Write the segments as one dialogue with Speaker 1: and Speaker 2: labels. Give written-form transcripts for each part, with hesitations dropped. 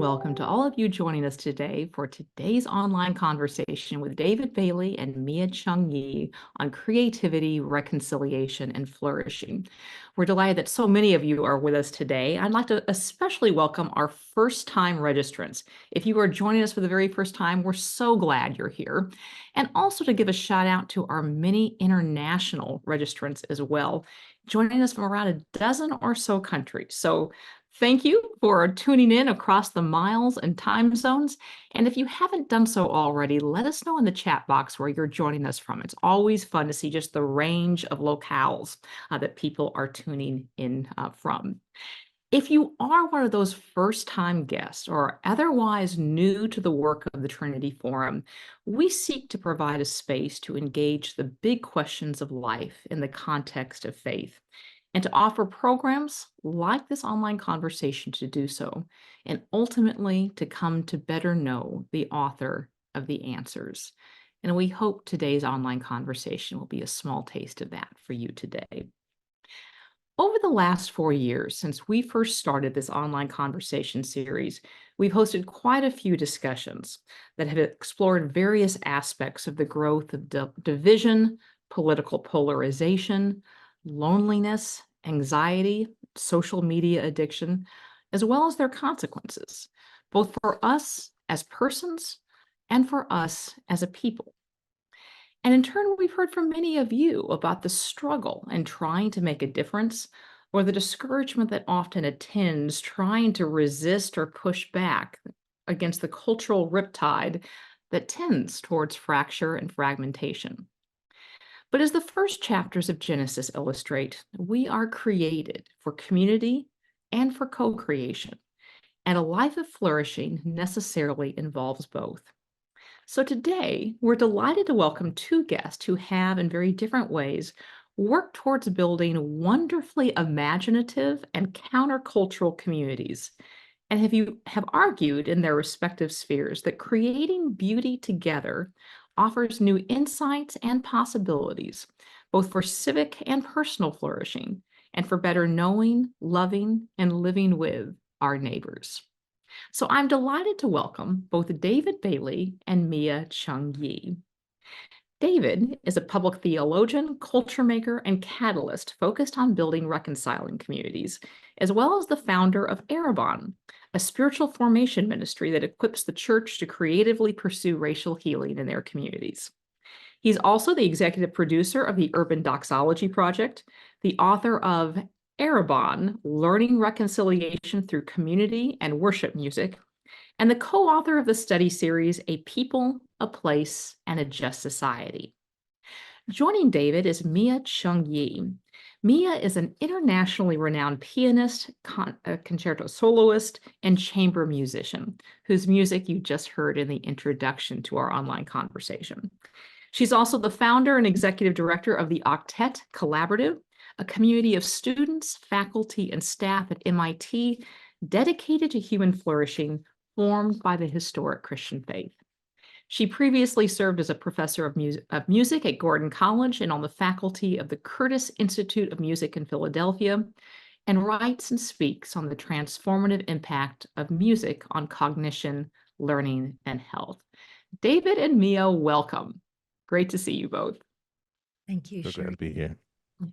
Speaker 1: welcome to all of you joining us today for today's online conversation with David Bailey and Mia Chung-Yee on creativity, reconciliation, and flourishing. We're delighted that so many of you are with us today. I'd like to especially welcome our first-time registrants. If you are joining us for the very first time, we're so glad you're here. And also to give a shout out to our many international registrants as well, joining us from around a dozen or so countries. So thank you for tuning in across the miles and time zones. And if you haven't done so already, let us know in the chat box where you're joining us from. It's always fun to see just the range of locales that people are tuning in from. If you are one of those first-time guests or otherwise new to the work of the Trinity Forum, we seek to provide a space to engage the big questions of life in the context of faith, and to offer programs like this online conversation to do so, and ultimately to come to better know the author of the answers. And we hope today's online conversation will be a small taste of that for you today. Over the last 4 years, since we first started this online conversation series, we've hosted quite a few discussions that have explored various aspects of the growth of division, political polarization, loneliness, anxiety, social media addiction, as well as their consequences, both for us as persons and for us as a people. And in turn, we've heard from many of you about the struggle in trying to make a difference, or the discouragement that often attends trying to resist or push back against the cultural riptide that tends towards fracture and fragmentation. But as the first chapters of Genesis illustrate, we are created for community and for co-creation, and a life of flourishing necessarily involves both. So today, we're delighted to welcome two guests who have, in very different ways, worked towards building wonderfully imaginative and countercultural communities, and have argued in their respective spheres that creating beauty together offers new insights and possibilities, both for civic and personal flourishing, and for better knowing, loving, and living with our neighbors. So I'm delighted to welcome both David Bailey and Mia Chung-Yee. David is a public theologian, culture maker, and catalyst focused on building reconciling communities, as well as the founder of Erebon, a spiritual formation ministry that equips the church to creatively pursue racial healing in their communities. He's also the executive producer of the Urban Doxology Project, the author of Erebon, Learning Reconciliation Through Community and Worship Music, and the co-author of the study series, A People, a Place, and a Just Society. Joining David is Mia Chung-Yee. Mia is an internationally renowned pianist, concerto soloist, and chamber musician, whose music you just heard in the introduction to our online conversation. She's also the founder and executive director of the Octet Collaborative, a community of students, faculty, and staff at MIT dedicated to human flourishing, formed by the historic Christian faith. She previously served as a professor of music at Gordon College and on the faculty of the Curtis Institute of Music in Philadelphia, and writes and speaks on the transformative impact of music on cognition, learning, and health. David and Mia, welcome. Great to see you both.
Speaker 2: Thank you.
Speaker 3: So glad to be here.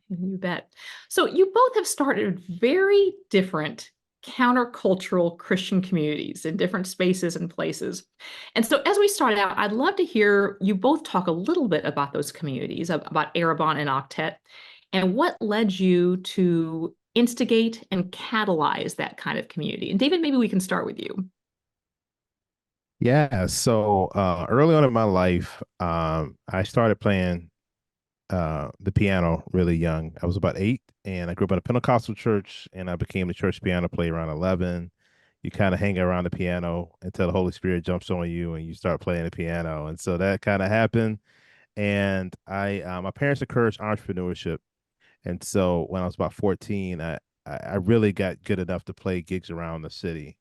Speaker 1: You bet. So you both have started very different countercultural Christian communities in different spaces and places. And so as we start out, I'd love to hear you both talk a little bit about those communities, about Erebon and Octet, and what led you to instigate and catalyze that kind of community. And David, maybe we can start with you.
Speaker 3: Yeah, so early on in my life, I started playing the piano really young. I was about 8, and I grew up in a Pentecostal church, and I became the church piano player around 11. You kind of hang around the piano until the Holy Spirit jumps on you and you start playing the piano. And so that kind of happened. And my parents encouraged entrepreneurship. And so when I was about 14, I really got good enough to play gigs around the city.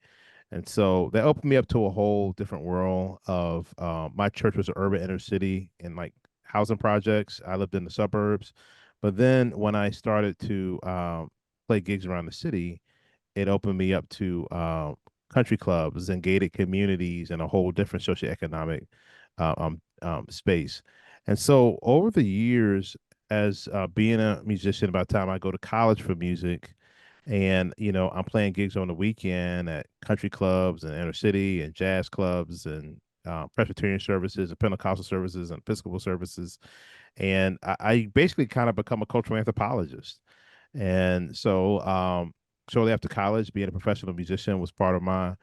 Speaker 3: And so that opened me up to a whole different world of my church was an urban inner city and like housing projects. I lived in the suburbs. But then when I started to play gigs around the city, it opened me up to country clubs and gated communities and a whole different socioeconomic space. And so over the years, as being a musician, by the time I go to college for music, and I'm playing gigs on the weekend at country clubs and inner city and jazz clubs and Presbyterian services and Pentecostal services and Episcopal services, and I basically kind of become a cultural anthropologist. And so, shortly after college, being a professional musician was part of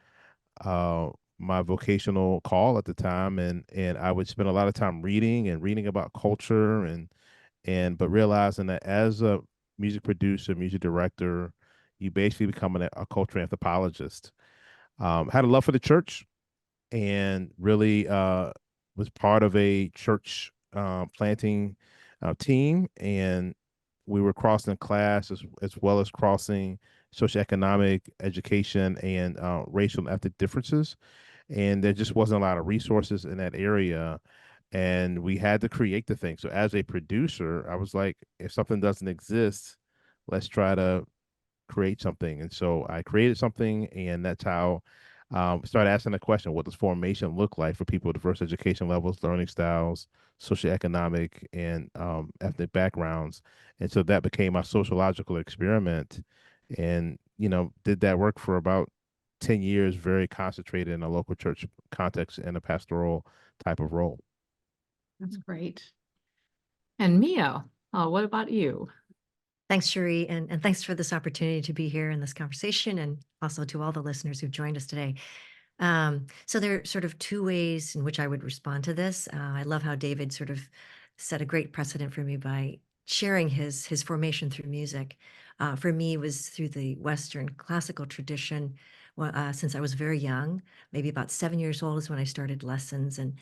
Speaker 3: uh, my vocational call at the time, and I would spend a lot of time reading about culture but realizing that as a music producer, music director, you basically become a cultural anthropologist. Had a love for the church and really was part of a church planting team, and we were crossing class as well as crossing socioeconomic education and racial and ethnic differences, and there just wasn't a lot of resources in that area, and we had to create the thing. So as a producer, I was like, if something doesn't exist, let's try to create something. And so I created something, and that's how started asking the question: what does formation look like for people with diverse education levels, learning styles, socioeconomic, and ethnic backgrounds? And so that became my sociological experiment, and did that work for about 10 years, very concentrated in a local church context and a pastoral type of role.
Speaker 1: That's great. And Mia, what about you?
Speaker 2: Thanks, Cherie, and thanks for this opportunity to be here in this conversation, and also to all the listeners who've joined us today. So there are sort of two ways in which I would respond to this. I love how David sort of set a great precedent for me by sharing his formation through music. For me, it was through the Western classical tradition. Since I was very young, maybe about 7 years old is when I started lessons, and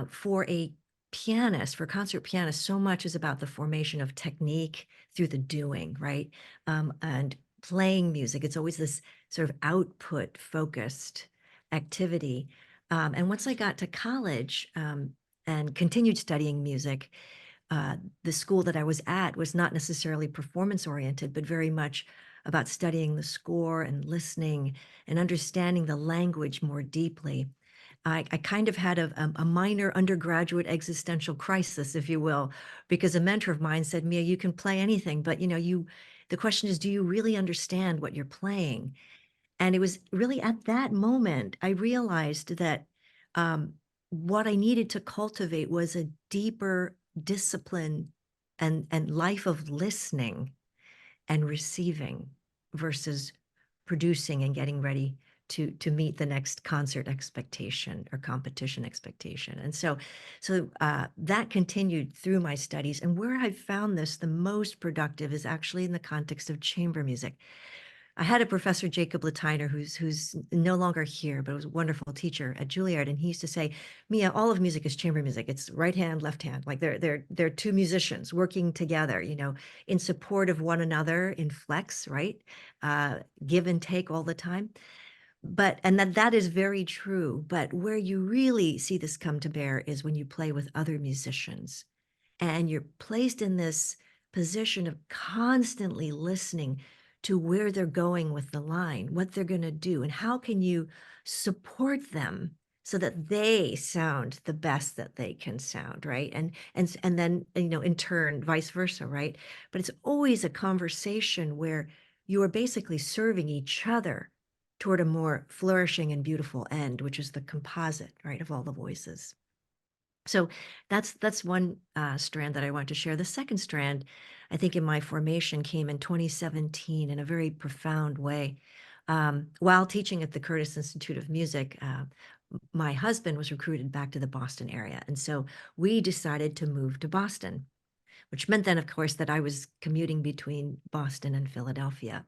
Speaker 2: for a pianist, for a concert pianist, so much is about the formation of technique through the doing, right? And playing music. It's always this sort of output focused activity. And once I got to college and continued studying music, the school that I was at was not necessarily performance oriented, but very much about studying the score and listening and understanding the language more deeply. I kind of had a minor undergraduate existential crisis, if you will, because a mentor of mine said, Mia, you can play anything, but the question is, do you really understand what you're playing? And it was really at that moment I realized that what I needed to cultivate was a deeper discipline and life of listening and receiving versus producing and getting ready to meet the next concert expectation or competition expectation. And so that continued through my studies. And where I've found this the most productive is actually in the context of chamber music. I had a professor, Jacob Latiner, who's no longer here, but was a wonderful teacher at Juilliard. And he used to say, Mia, all of music is chamber music. It's right hand, left hand. Like they're two musicians working together, in support of one another in flex, right? Give and take all the time. And that is very true. But where you really see this come to bear is when you play with other musicians and you're placed in this position of constantly listening to where they're going with the line, what they're going to do, and how can you support them so that they sound the best that they can sound, right? And then in turn, vice versa, right? But it's always a conversation where you are basically serving each other toward a more flourishing and beautiful end, which is the composite, right, of all the voices. So that's one strand that I want to share. The second strand, I think, in my formation came in 2017 in a very profound way. While teaching at the Curtis Institute of Music, my husband was recruited back to the Boston area. And so we decided to move to Boston, which meant then, of course, that I was commuting between Boston and Philadelphia.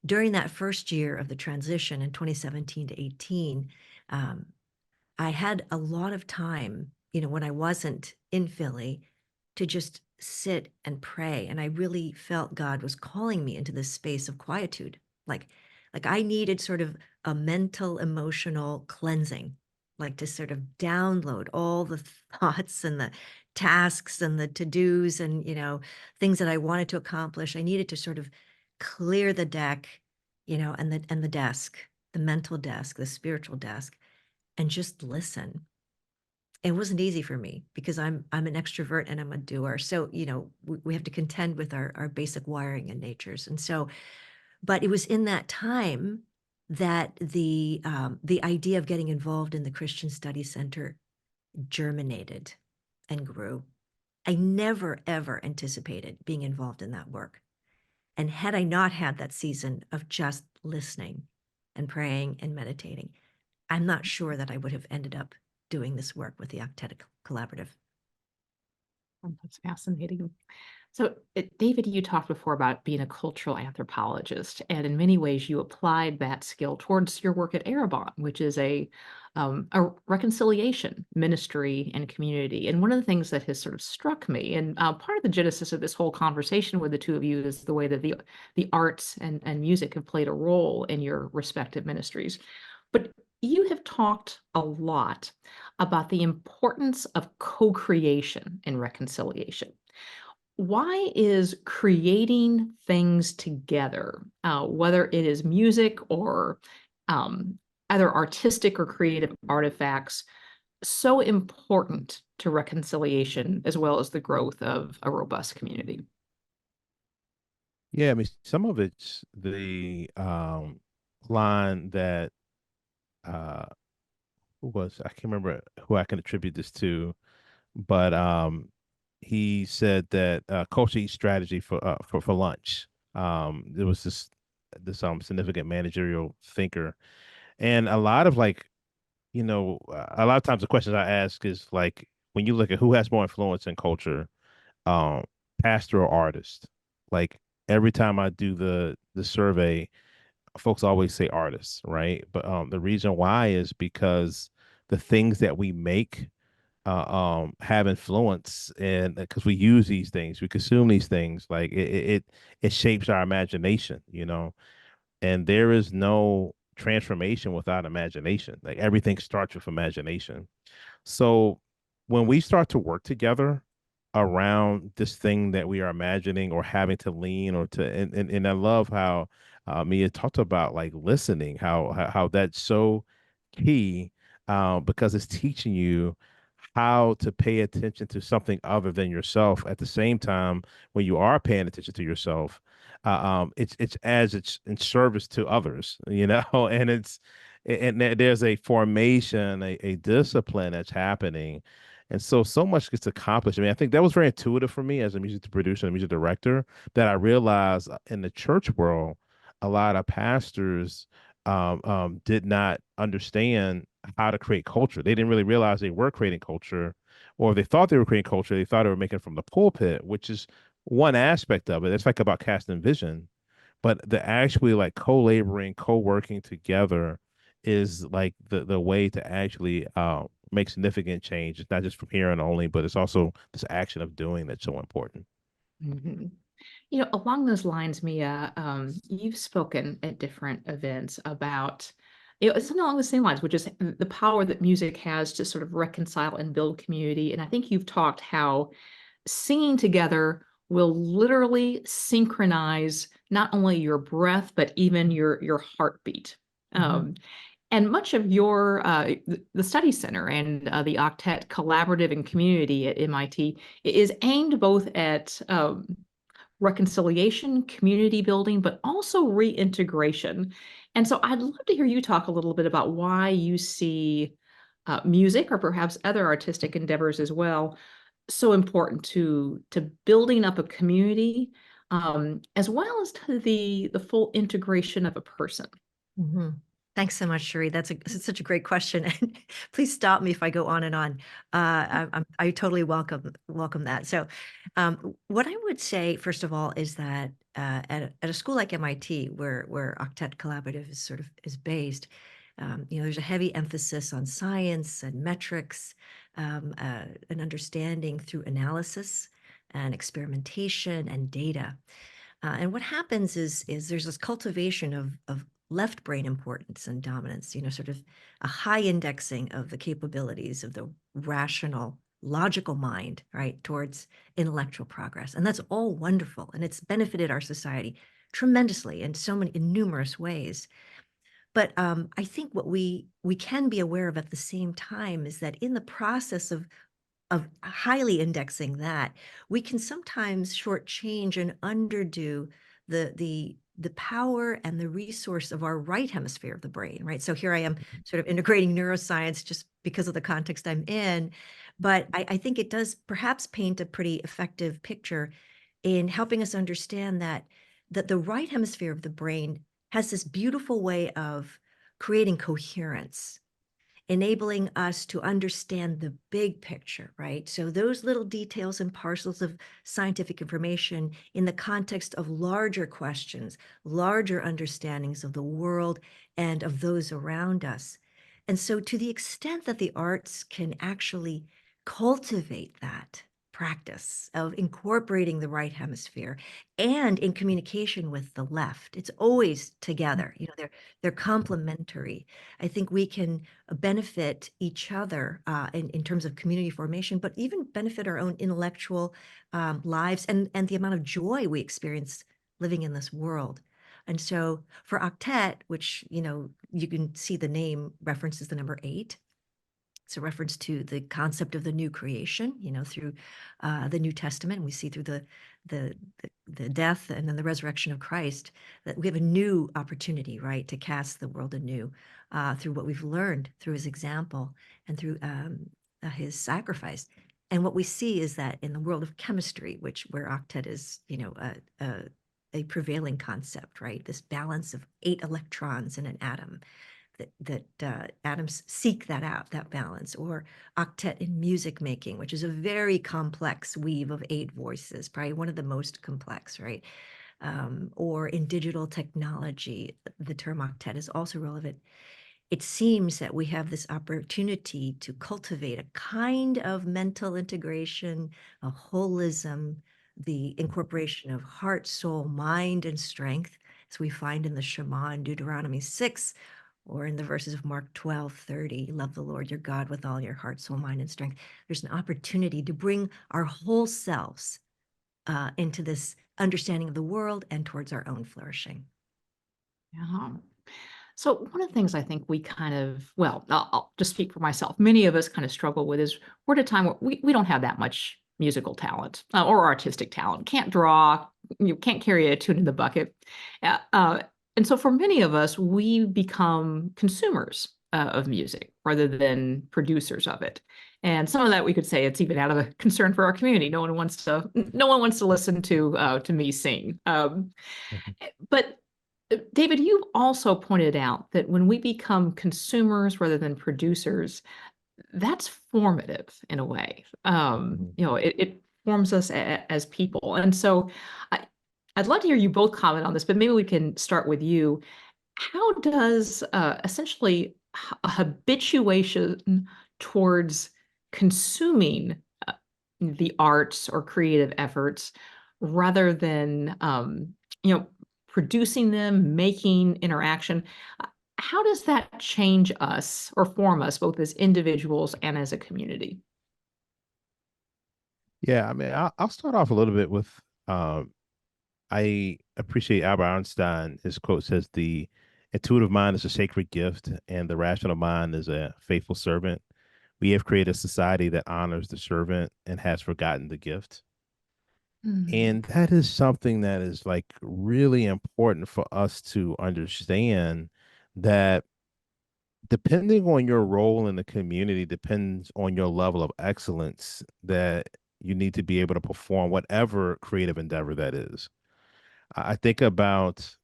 Speaker 2: During that first year of the transition in 2017 to 18, I had a lot of time, when I wasn't in Philly, to just sit and pray. And I really felt God was calling me into this space of quietude. Like I needed sort of a mental, emotional cleansing, like to sort of download all the thoughts and the tasks and the to-dos and, things that I wanted to accomplish. I needed to sort of clear the deck, and the desk, the mental desk, the spiritual desk, and just listen. It wasn't easy for me because I'm an extrovert and I'm a doer. So, we have to contend with our basic wiring and natures. And so, but it was in that time that the idea of getting involved in the Christian Studies Center germinated and grew. I never, ever anticipated being involved in that work. And had I not had that season of just listening and praying and meditating, I'm not sure that I would have ended up doing this work with the Octet Collaborative.
Speaker 1: Oh, that's fascinating. So, David, you talked before about being a cultural anthropologist, and in many ways, you applied that skill towards your work at Erebon, which is a reconciliation ministry and community. And one of the things that has sort of struck me, and part of the genesis of this whole conversation with the two of you, is the way that the arts and music have played a role in your respective ministries. But you have talked a lot about the importance of co-creation in reconciliation. Why is creating things together, whether it is music or other artistic or creative artifacts, so important to reconciliation as well as the growth of a robust community?
Speaker 3: Yeah, I mean, some of it's the line that uh who was I can't remember who I can attribute this to, but he said that culture eats strategy for lunch. There was this significant managerial thinker, and a lot of a lot of times the questions I ask is like, when you look at who has more influence in culture, um, pastor or artist. Like every time I do the survey, folks always say artists, right? But the reason why is because the things that we make have influence, and because we use these things, we consume these things, like it shapes our imagination, and there is no transformation without imagination. Like everything starts with imagination. So when we start to work together around this thing that we are imagining or having to lean or to, and I love how Mia talked about like listening, how that's so key, because it's teaching you how to pay attention to something other than yourself. At the same time, when you are paying attention to yourself, it's in service to others, and there's a formation, a discipline that's happening. And so much gets accomplished. I mean, I think that was very intuitive for me as a music producer and music director, that I realized in the church world, a lot of pastors did not understand how to create culture. They didn't really realize they were creating culture, or they thought they were creating culture. They thought they were making it from the pulpit, which is one aspect of it. It's like about casting vision, but the actually like co-laboring, co-working together is like the way to actually make significant change. It's not just from hearing only, but it's also this action of doing that's so important.
Speaker 1: Mm-hmm. Along those lines, Mia, you've spoken at different events about, something along the same lines, which is the power that music has to sort of reconcile and build community. And I think you've talked how singing together will literally synchronize not only your breath, but even your heartbeat.
Speaker 2: Mm-hmm.
Speaker 1: And much of your the study center and the Octet Collaborative and community at MIT is aimed both at reconciliation, community building, but also reintegration. And so I'd love to hear you talk a little bit about why you see music or perhaps other artistic endeavors as well so important to building up a community, as well as to the full integration of a person.
Speaker 2: Mm-hmm. Thanks so much, Sheree. That's such a great question. And please stop me if I go on and on. I totally welcome that. So, what I would say first of all is that at a school like MIT, where Octet Collaborative is based, there's a heavy emphasis on science and metrics, and understanding through analysis and experimentation and data. And what happens is there's this cultivation of left brain importance and dominance, sort of a high indexing of the capabilities of the rational, logical mind, right, towards intellectual progress. And that's all wonderful. And it's benefited our society tremendously in numerous ways. But I think what we can be aware of at the same time is that in the process of highly indexing that, we can sometimes shortchange and underdo the power and the resource of our right hemisphere of the brain, right? So here I am sort of integrating neuroscience just because of the context I'm in, but I think it does perhaps paint a pretty effective picture in helping us understand that the right hemisphere of the brain has this beautiful way of creating coherence, enabling us to understand the big picture, right? So those little details and parcels of scientific information in the context of larger questions, larger understandings of the world and of those around us. And so to the extent that the arts can actually cultivate that practice of incorporating the right hemisphere and in communication with the left, it's always together, they're complementary. I think we can benefit each other in terms of community formation, but even benefit our own intellectual lives and the amount of joy we experience living in this world. And so for Octet, which, you can see the name references the number 8. It's a reference to the concept of the new creation, through the New Testament. We see through the death and then the resurrection of Christ that we have a new opportunity, right, to cast the world anew through what we've learned through his example and through his sacrifice. And what we see is that in the world of chemistry, where Octet is, a prevailing concept, right? This balance of 8 electrons in an atom, that atoms seek that balance, or octet in music making, which is a very complex weave of 8 voices, probably one of the most complex, right? Or in digital technology, the term octet is also relevant. It seems that we have this opportunity to cultivate a kind of mental integration, a holism, the incorporation of heart, soul, mind, and strength, as we find in the Shema in Deuteronomy 6, or in the verses of Mark 12:30, love the Lord your God with all your heart, soul, mind, and strength. There's an opportunity to bring our whole selves into this understanding of the world and towards our own flourishing.
Speaker 1: Yeah. So one of the things I think we kind of, well, I'll just speak for myself. Many of us kind of struggle with is we're at a time where we don't have that much musical talent or artistic talent. Can't draw, you can't carry a tune in the bucket. And so for many of us, we become consumers of music rather than producers of it. And some of that we could say it's even out of a concern for our community. No one wants to listen to me sing. But David, you also pointed out that when we become consumers rather than producers, that's formative in a way. It forms us as people. And so I'd love to hear you both comment on this, but maybe we can start with you. How does essentially a habituation towards consuming the arts or creative efforts rather than producing them, making interaction, how does that change us or form us both as individuals and as a community?
Speaker 3: Yeah, I mean, I'll start off a little bit with I appreciate Albert Einstein. His quote says, "The intuitive mind is a sacred gift, and the rational mind is a faithful servant. We have created a society that honors the servant and has forgotten the gift." And that is something that is like really important for us to understand, that depending on your role in the community depends on your level of excellence that you need to be able to perform whatever creative endeavor that is. I think about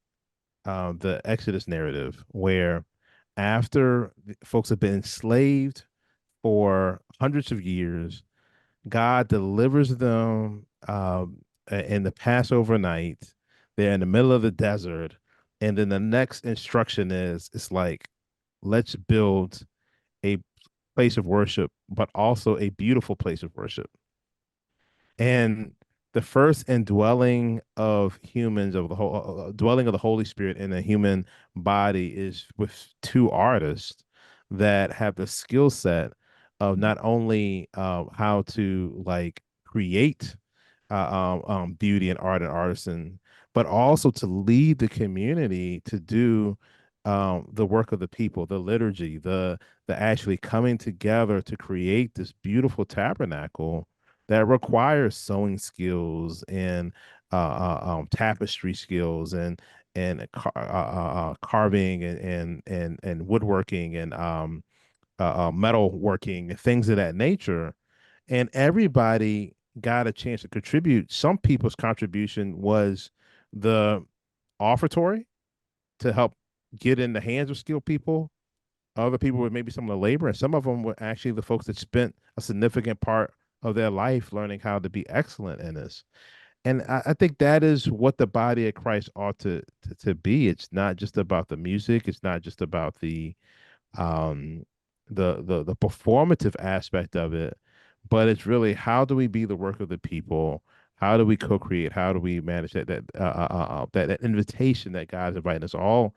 Speaker 3: the Exodus narrative, where after folks have been enslaved for hundreds of years, God delivers them in the Passover night. They're in the middle of the desert. And then the next instruction is, it's like, let's build a place of worship, but also a beautiful place of worship. And the first indwelling of humans, of the whole dwelling of the Holy Spirit in a human body, is with 2 artists that have the skill set of not only how to like create beauty and art and artisan, but also to lead the community to do the work of the people, the liturgy, the actually coming together to create this beautiful tabernacle that requires sewing skills and tapestry skills and carving and woodworking and metal working, things of that nature. And everybody got a chance to contribute. Some people's contribution was the offertory to help get in the hands of skilled people. Other people were maybe some of the labor, and some of them were actually the folks that spent a significant part of their life learning how to be excellent in this. And I think that is what the body of Christ ought to be. It's not just about the music. It's not just about um the performative aspect of it, but it's really how do we be the work of the people? How do we co-create? How do we manage that invitation that God's inviting us all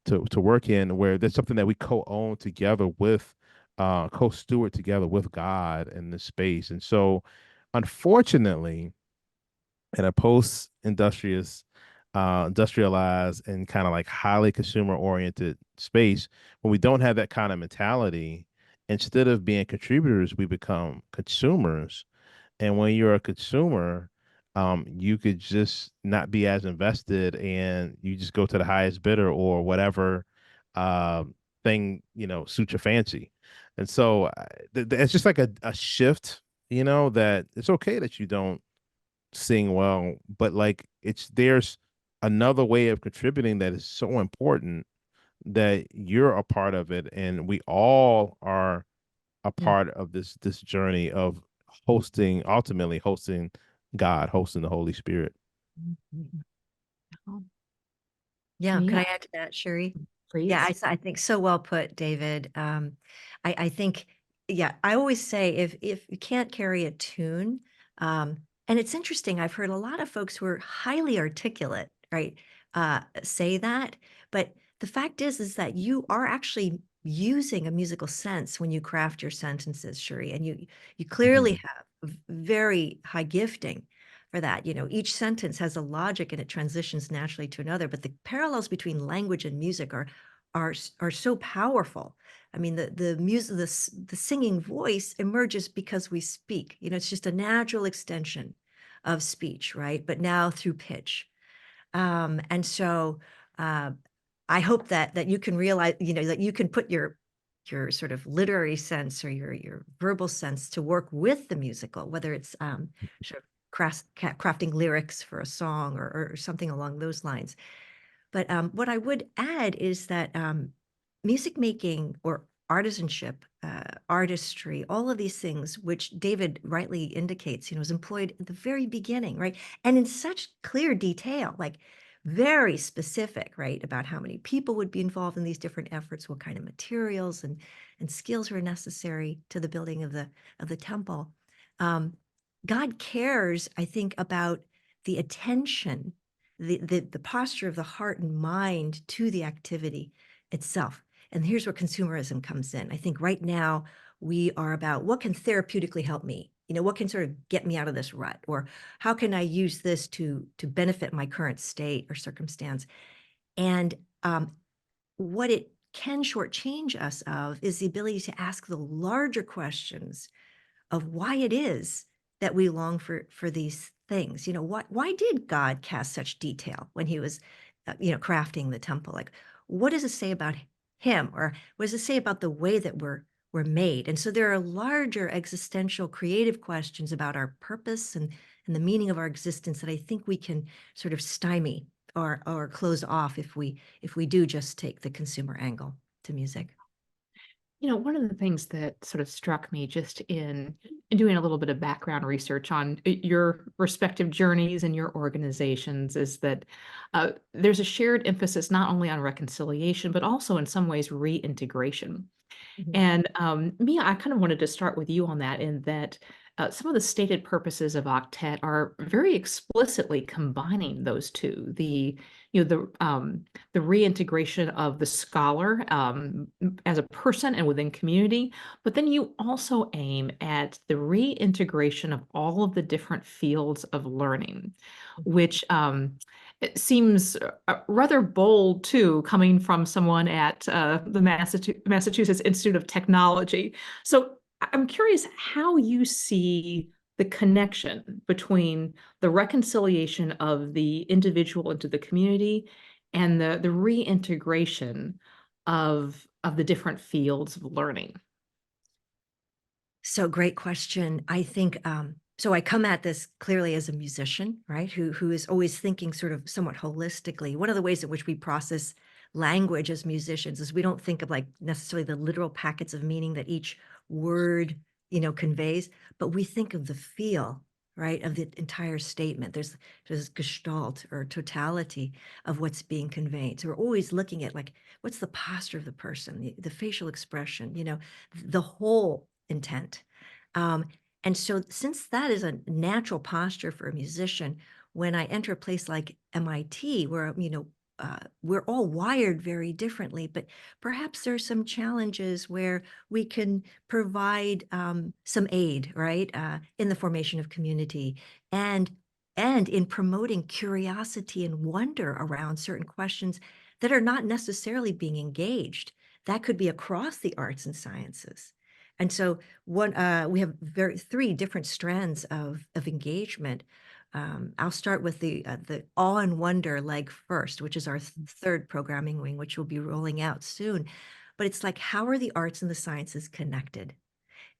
Speaker 3: to work in, where there's something that we co-own together with co-steward together with God in this space. And so unfortunately, in a post-industrious industrialized and kind of like highly consumer oriented space, when we don't have that kind of mentality, instead of being contributors, we become consumers. And when you're a consumer, you could just not be as invested and you just go to the highest bidder or whatever uh, thing, suits your fancy. And so it's just like a shift, that it's okay that you don't sing well, but like there's another way of contributing that is so important that you're a part of it, and we all are a
Speaker 2: Mm.
Speaker 3: part of this journey of ultimately hosting God, hosting the Holy Spirit.
Speaker 1: Mhm. Oh,
Speaker 2: Yeah, could I
Speaker 1: Mia,
Speaker 2: add to that, Sherry? Yeah,
Speaker 1: please.
Speaker 2: I think so well put, David. I think, yeah, I always say if you can't carry a tune, um, and it's interesting, I've heard a lot of folks who are highly articulate, right, say that, but the fact is that you are actually using a musical sense when you craft your sentences, Sherry, and you clearly
Speaker 3: Mhm.
Speaker 2: have very high gifting for that. Each sentence has a logic and it transitions naturally to another, but the parallels between language and music are so powerful. I mean, the music, the singing voice emerges because we speak. It's just a natural extension of speech, right? But now through pitch. And so uh, I hope that you can realize, that you can put your sort of literary sense or your verbal sense to work with the musical, whether it's sort of crafting lyrics for a song or something along those lines. But what I would add is that music making or artisanship, artistry, all of these things, which David rightly indicates, is employed at the very beginning, right? And in such clear detail, like very specific, right, about how many people would be involved in these different efforts, what kind of materials and skills were necessary to the building of the temple. Um, God cares, I think, about the attention, the posture of the heart and mind to the activity itself. And here's where consumerism comes in. I think right now we are about what can therapeutically help me? What can sort of get me out of this rut? Or how can I use this to benefit my current state or circumstance? And what it can shortchange us of is the ability to ask the larger questions of why it is that we long for these things. Why did God cast such detail when he was, crafting the temple? Like, what does it say about him, or what does it say about the way that we're made? And so there are larger existential, creative questions about our purpose and the meaning of our existence that I think we can sort of stymie or close off if we do just take the consumer angle to music.
Speaker 1: One of the things that sort of struck me just in doing a little bit of background research on your respective journeys and your organizations is that there's a shared emphasis not only on reconciliation, but also in some ways reintegration.
Speaker 2: Mhm.
Speaker 1: And Mia, I kind of wanted to start with you on that, in that some of the stated purposes of Octet are very explicitly combining those two. The reintegration of the scholar as a person and within community, but then you also aim at the reintegration of all of the different fields of learning, which It seems rather bold, too, coming from someone at the Massachusetts Institute of Technology. So I'm curious how you see the connection between the reconciliation of the individual into the community and the reintegration of the different fields of learning.
Speaker 2: So great question. I think so I come at this clearly as a musician, right? Who is always thinking sort of somewhat holistically. One of the ways in which we process language as musicians is we don't think of like necessarily the literal packets of meaning that each word, conveys, but we think of the feel, right, of the entire statement. There's gestalt or totality of what's being conveyed. So we're always looking at like what's the posture of the person, the facial expression, the whole intent. Um, and so since that is a natural posture for a musician, when I enter a place like MIT, where, we're all wired very differently, but perhaps there's some challenges where we can provide some aid, right, in the formation of community and in promoting curiosity and wonder around certain questions that are not necessarily being engaged. That could be across the arts and sciences. And so we have three different strands of engagement. I'll start with the awe and wonder leg first, which is our third programming wing, which will be rolling out soon. But it's like, how are the arts and the sciences connected?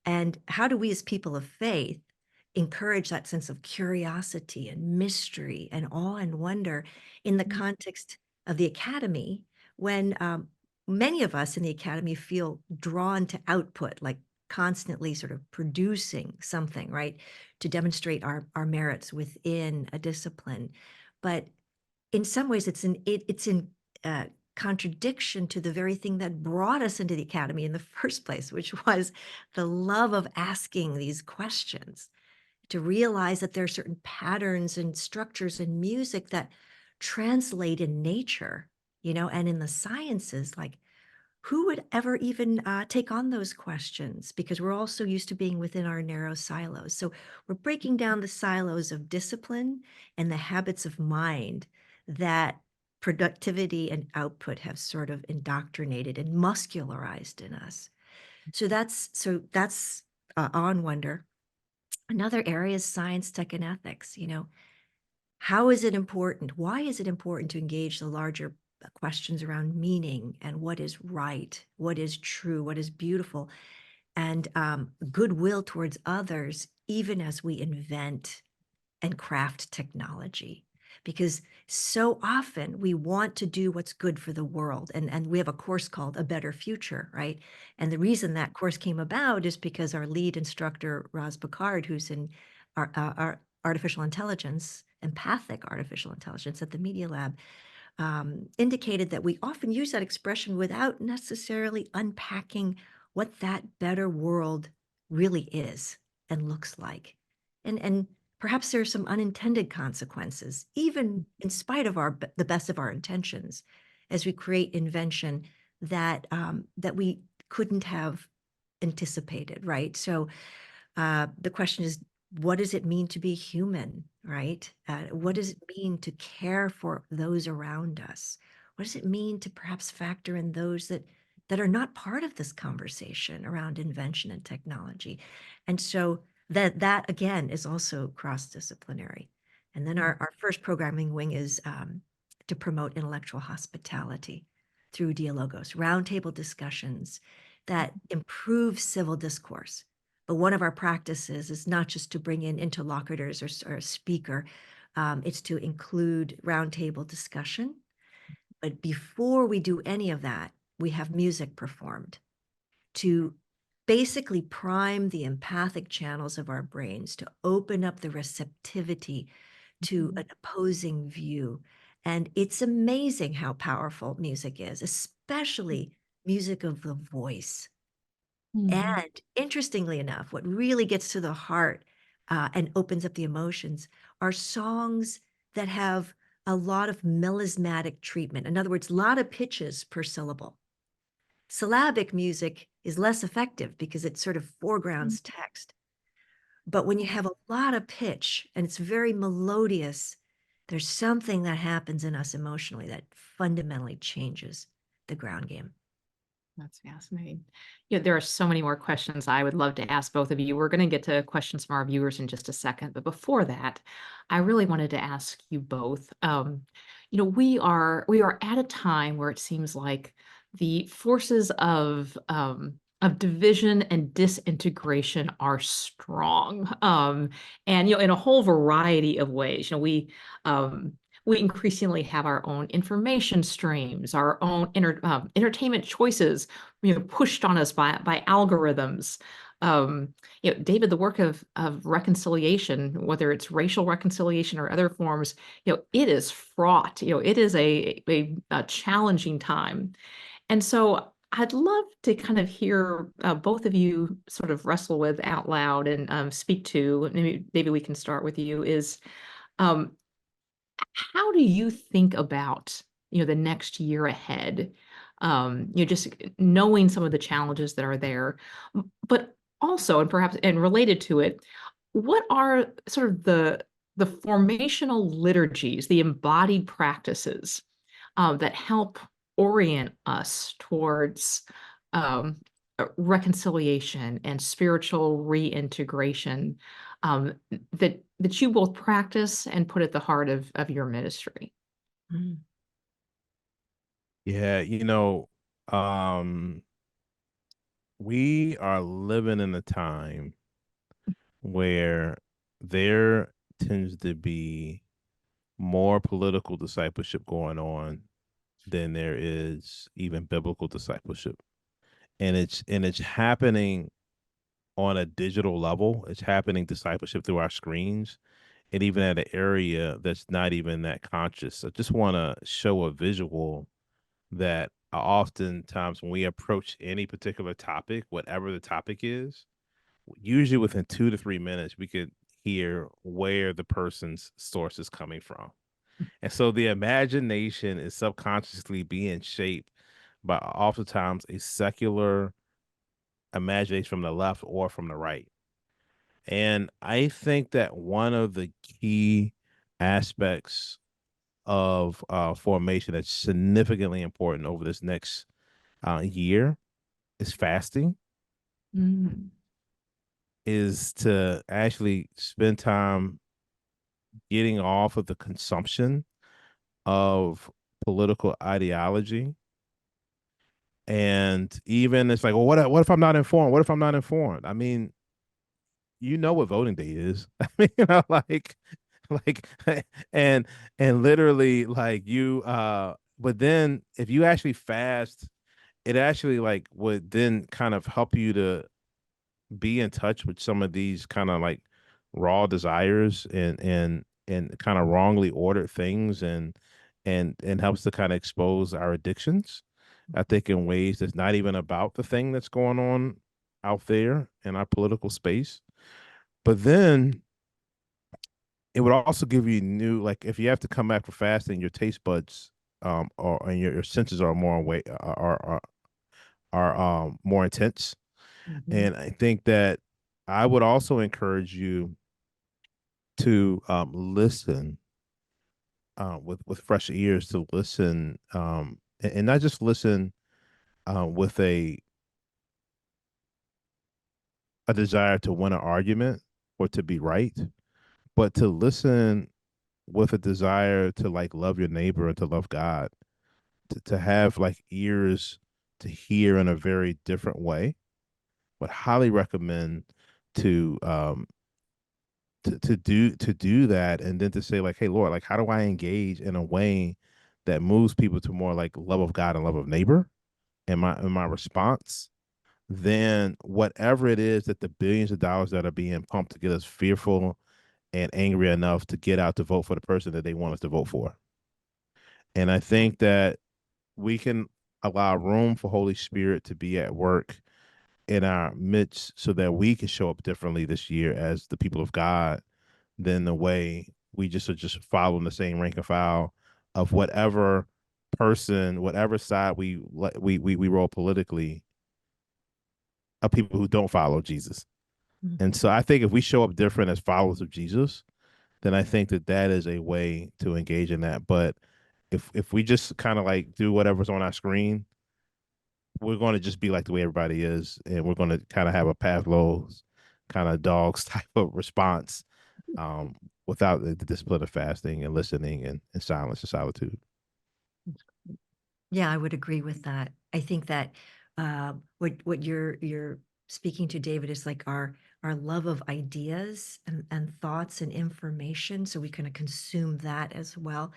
Speaker 2: And how do we as people of faith encourage that sense of curiosity and mystery and awe and wonder in the context of the academy when many of us in the academy feel drawn to output, like constantly sort of producing something, right, to demonstrate our merits within a discipline. But in some ways, it's in contradiction to the very thing that brought us into the academy in the first place, which was the love of asking these questions, to realize that there are certain patterns and structures in music that translate in nature, and in the sciences, like who would ever even take on those questions? Because we're all so used to being within our narrow silos. So we're breaking down the silos of discipline and the habits of mind that productivity and output have sort of indoctrinated and muscularized in us. So that's on wonder. Another area is science, tech, and ethics. How is it important? Why is it important to engage the larger questions around meaning and what is right, what is true, what is beautiful, and goodwill towards others, even as we invent and craft technology? Because so often we want to do what's good for the world. And we have a course called A Better Future, right? And the reason that course came about is because our lead instructor, Roz Picard, who's in our artificial intelligence, empathic artificial intelligence at the Media Lab, indicated that we often use that expression without necessarily unpacking what that better world really is and looks like. And perhaps there are some unintended consequences, even in spite of the best of our intentions, as we create invention that we couldn't have anticipated, right? So the question is, what does it mean to be human, right? What does it mean to care for those around us? What does it mean to perhaps factor in those that are not part of this conversation around invention and technology? And so that again is also cross-disciplinary. And then our first programming wing is to promote intellectual hospitality through Dialogos, roundtable discussions that improve civil discourse. But one of our practices is not just to bring in interlocutors or a speaker, it's to include roundtable discussion. But before we do any of that, we have music performed to basically prime the empathic channels of our brains, to open up the receptivity to an opposing view. And it's amazing how powerful music is, especially music of the voice. And interestingly enough, what really gets to the heart and opens up the emotions are songs that have a lot of melismatic treatment. In other words, a lot of pitches per syllable. Syllabic music is less effective because it sort of foregrounds text. But when you have a lot of pitch and it's very melodious, there's something that happens in us emotionally that fundamentally changes the ground game.
Speaker 1: That's fascinating. Yeah, there are so many more questions I would love to ask both of you. We're going to get to questions from our viewers in just a second, but before that, I really wanted to ask you both. We are at a time where it seems like the forces of division and disintegration are strong, and in a whole variety of ways. We increasingly have our own information streams, our own entertainment choices, pushed on us by algorithms. David, the work of reconciliation, whether it's racial reconciliation or other forms, it is fraught. It is a challenging time, and so I'd love to kind of hear both of you sort of wrestle with out loud and speak to. Maybe David, we can start with you. Is um, How do you think about, the next year ahead? Just knowing some of the challenges that are there, but also, and perhaps, and related to it, what are sort of the formational liturgies, the embodied practices that help orient us towards um, reconciliation and spiritual reintegration, that you both practice and put at the heart of your ministry?
Speaker 2: Mm.
Speaker 3: Yeah, we are living in a time where there tends to be more political discipleship going on than there is even biblical discipleship. And it's happening on a digital level. It's happening discipleship through our screens and even at an area that's not even that conscious. I just want to show a visual that oftentimes when we approach any particular topic, whatever the topic is, usually within 2 to 3 minutes, we could hear where the person's source is coming from. And so the imagination is subconsciously being shaped by oftentimes a secular imagination from the left or from the right. And I think that one of the key aspects of formation that's significantly important over this next year is fasting,
Speaker 1: Mm.
Speaker 3: is to actually spend time getting off of the consumption of political ideology. And even it's like, well, what if I'm not informed? What if I'm not informed? I mean, you know what voting day is. I mean, like, and literally, like but then if you actually fast, it actually like would then kind of help you to be in touch with some of these kind of like raw desires and kind of wrongly ordered things and helps to kind of expose our addictions. I think in ways that's not even about the thing that's going on out there in our political space. But then it would also give you new, like if you have to come back for fasting, your taste buds or and your senses are more away are more intense.
Speaker 1: Mhm.
Speaker 3: And I think that I would also encourage you to listen with fresh ears, to listen and not just listen with a desire to win an argument or to be right, but to listen with a desire to like love your neighbor and to love God, to have like ears to hear in a very different way. Would highly recommend to to do that, and then to say like, hey Lord, like how do I engage in a way that moves people to more like love of God and love of neighbor in my response, then whatever it is that the billions of dollars that are being pumped to get us fearful and angry enough to get out to vote for the person that they want us to vote for. And I think that we can allow room for Holy Spirit to be at work in our midst so that we can show up differently this year as the people of God than the way we just are just following the same rank and file of whatever person, whatever side we roll politically, of people who don't follow Jesus.
Speaker 2: Mm.
Speaker 3: And so I think if we show up different as followers of Jesus, then I think that that is a way to engage in that. But if we just kind of like do whatever's on our screen, we're going to just be like the way everybody is, and we're going to kind of have a Pavlov's kind of dogs type of response, um, without the discipline of fasting and listening and silence and solitude.
Speaker 2: Yeah, I would agree with that. I think that what you're speaking to, David, is like our love of ideas and thoughts and information, so we kind of consume that as well.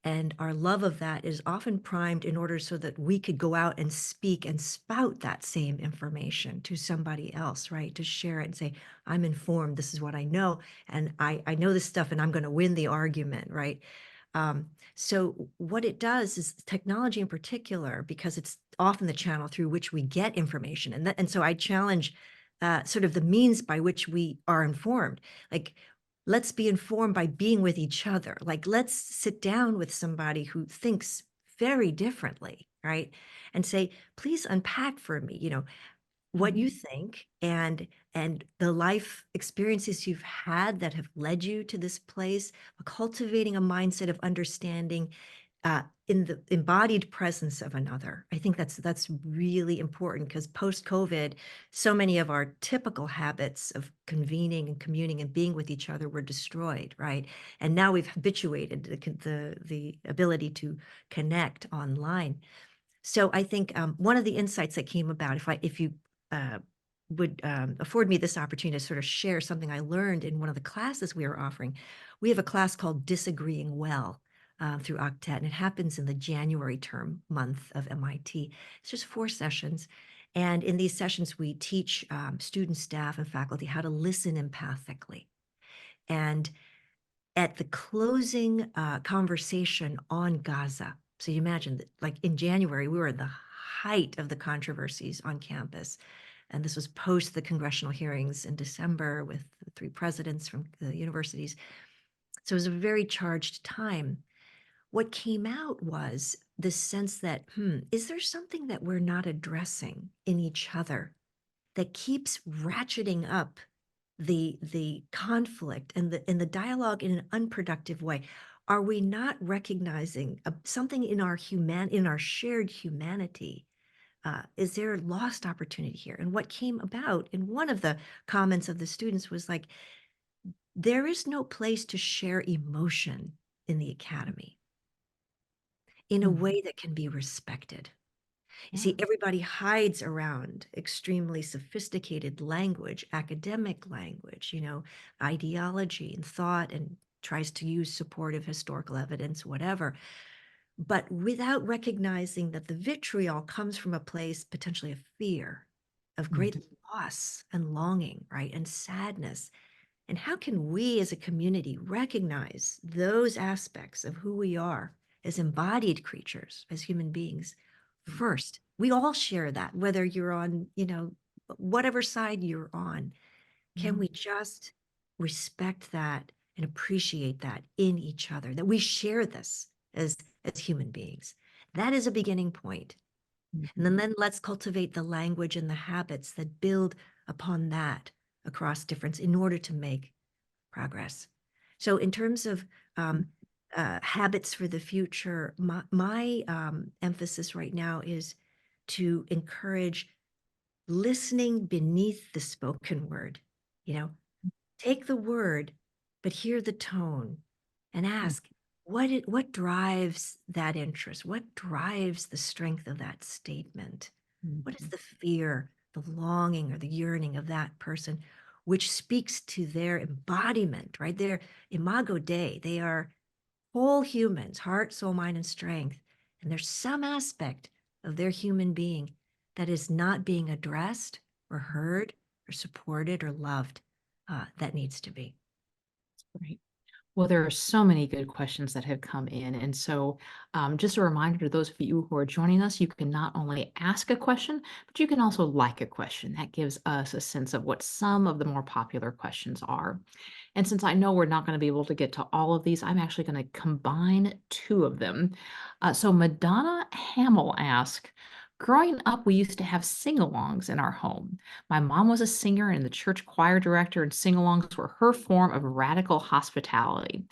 Speaker 2: And our love of that is often primed in order so that we could go out and speak and spout that same information to somebody else, right? To share it and say, I'm informed, this is what I know, and I know this stuff, and I'm going to win the argument, right? So what it does is technology in particular, because it's often the channel through which we get information. And so I challenge sort of the means by which we are informed. Like, let's be informed by being with each other. Like, let's sit down with somebody who thinks very differently, right? And say, please unpack for me, what you think and the life experiences you've had that have led you to this place, cultivating a mindset of understanding in the embodied presence of another. I think that's really important, because post-COVID, so many of our typical habits of convening and communing and being with each other were destroyed, right? And now we've habituated the ability to connect online. So I think one of the insights that came about, if you would afford me this opportunity to sort of share something I learned in one of the classes we are offering. We have a class called Disagreeing Well through Octet, and it happens in the January term month of MIT. It's just 4 sessions. And in these sessions, we teach students, staff, and faculty how to listen empathically. And at the closing conversation on Gaza, so you imagine that, like, in January, we were at the height of the controversies on campus. And this was post the congressional hearings in December with the 3 presidents from the universities. So it was a very charged time. What came out was this sense that, is there something that we're not addressing in each other that keeps ratcheting up the conflict and the dialogue in an unproductive way? Are we not recognizing something in our shared humanity? Is there lost opportunity here? And what came about in one of the comments of the students was like, there is no place to share emotion in the academy in a way that can be respected. You see, everybody hides around extremely sophisticated language, academic language, ideology and thought, and tries to use supportive historical evidence, whatever, but without recognizing that the vitriol comes from a place potentially of fear, of great loss and longing, right? And sadness. And how can we as a community recognize those aspects of who we are as embodied creatures, as human beings first? We all share that, whether you're on, whatever side you're on. Can we just respect that and appreciate that in each other, that we share this as human beings? That is a beginning point. And then let's cultivate the language and the habits that build upon that across difference in order to make progress. So in terms of habits for the future, my emphasis right now is to encourage listening beneath the spoken word. Take the word, but hear the tone and ask, what drives that interest? What drives the strength of that statement? What is the fear, the longing, or the yearning of that person, which speaks to their embodiment, right? Their imago Dei. They are whole humans, heart, soul, mind, and strength. And there's some aspect of their human being that is not being addressed or heard or supported or loved. That needs to be.
Speaker 1: Right. Well, there are so many good questions that have come in. And so just a reminder to those of you who are joining us, you can not only ask a question, but you can also like a question. That gives us a sense of what some of the more popular questions are. And since I know we're not going to be able to get to all of these, I'm actually going to combine 2 of them. So Madonna Hamill asked, Growing up, we used to have sing-alongs in our home. My mom was a singer and the church choir director, and sing-alongs were her form of radical hospitality.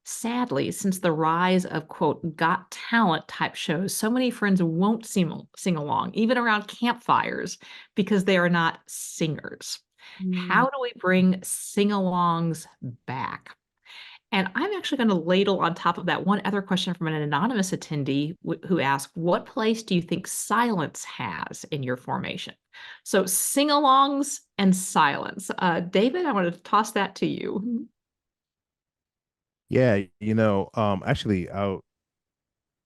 Speaker 1: Sadly, since the rise of, quote, got talent type shows, so many friends won't sing along, even around campfires, because they are not singers. How do we bring sing alongs back? And I'm actually going to ladle on top of that one other question from an anonymous attendee who asked, what place do you think silence has in your formation? So sing alongs and silence. David, I want to toss that to you.
Speaker 3: Yeah, actually, I'll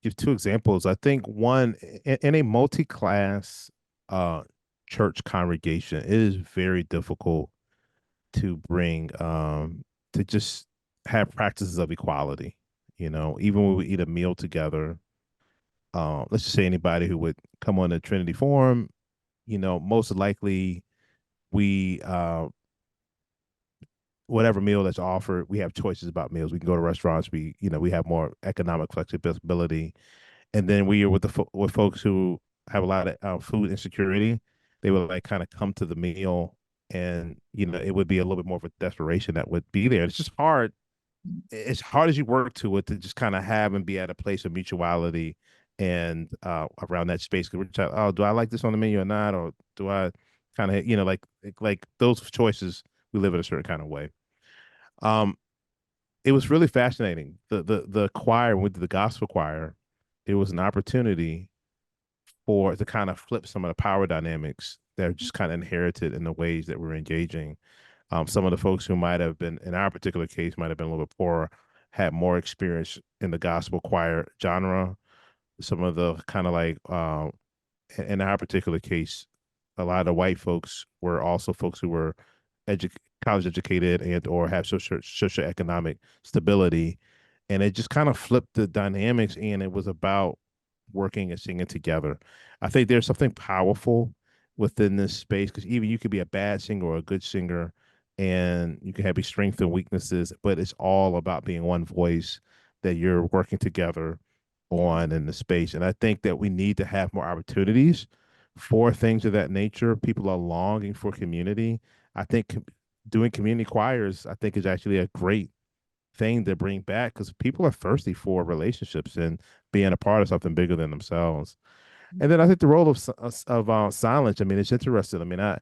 Speaker 3: give two examples. I think one in a multi-class uh church congregation, it is very difficult to bring to just have practices of equality. Even when we eat a meal together, let's just say anybody who would come on the Trinity Forum, most likely we whatever meal that's offered, we have choices about meals. We can go to restaurants. We have more economic flexibility. And then we are with with folks who have a lot of food insecurity. They would like kind of come to the meal, and it would be a little bit more of a desperation that would be there. It's just hard. As hard as you work to it, to just kind of have and be at a place of mutuality and around that space. Because we're trying, oh, do I like this on the menu or not, or do I kind of like those choices? We live in a certain kind of way. Um, it was really fascinating. The choir, with the gospel choir, it was an opportunity to kind of flip some of the power dynamics that are just kind of inherited in the ways that we're engaging. Some of the folks who might have been, in our particular case, might have been a little bit poorer, had more experience in the gospel choir genre. Some of the kind of like, in our particular case, a lot of the white folks were also folks who were edu- college educated and or have socioeconomic stability, and it just kind of flipped the dynamics, and it was about working and singing together. I think there's something powerful within this space, because even you could be a bad singer or a good singer, and you can have your strengths and weaknesses, but it's all about being one voice that you're working together on in the space. And I think that we need to have more opportunities for things of that nature. People are longing for community. I think doing community choirs, I think, is actually a great thing to bring back, because people are thirsty for relationships and being a part of something bigger than themselves. And then I think the role of silence. I mean, it's interesting. I mean,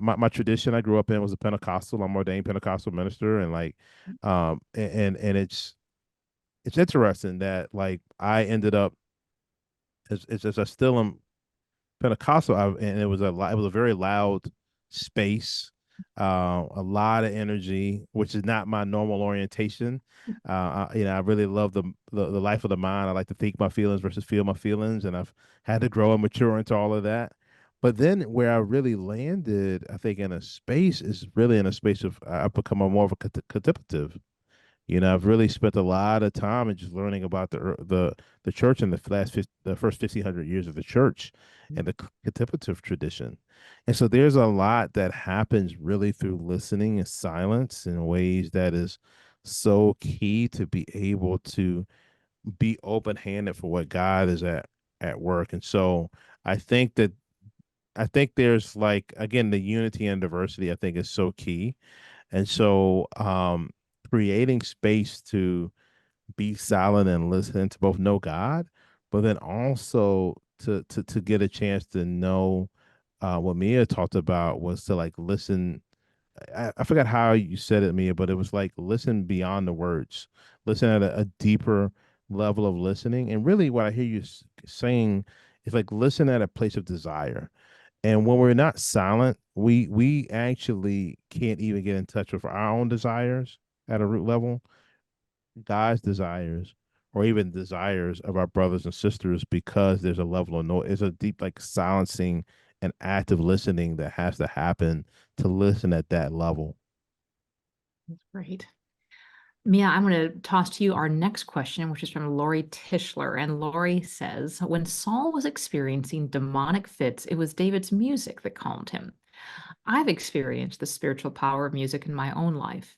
Speaker 3: my tradition I grew up in was a Pentecostal. I'm ordained Pentecostal minister, and like, and it's interesting that like I ended up as I still am Pentecostal, and it was a very loud space, a lot of energy, which is not my normal orientation. I really love the life of the mind. I like to think my feelings versus feel my feelings, and I've had to grow and mature into all of that. But then where I really landed, I think, in a space is really in a space of I've become a more of a contemplative. I've really spent a lot of time in just learning about the church in the first 1,500 years of the church and the contemplative tradition. And so there's a lot that happens really through listening and silence in ways that is so key to be able to be open-handed for what God is at work. And so I think that I think there's like, again, the unity and diversity I think is so key. And so creating space to be silent and listen to both know God, but then also to get a chance to know what Mia talked about was to like listen. I forgot how you said it, Mia, but it was like listen beyond the words, listen at a deeper level of listening. And really, what I hear you saying is like listen at a place of desire. And when we're not silent, we actually can't even get in touch with our own desires at a root level, God's desires, or even desires of our brothers and sisters, because there's a level of noise, there's a deep like silencing and active listening that has to happen to listen at that level.
Speaker 1: That's great. Mia, I'm going to toss to you our next question, which is from Lori Tischler. And Lori says, when Saul was experiencing demonic fits, it was David's music that calmed him. I've experienced the spiritual power of music in my own life.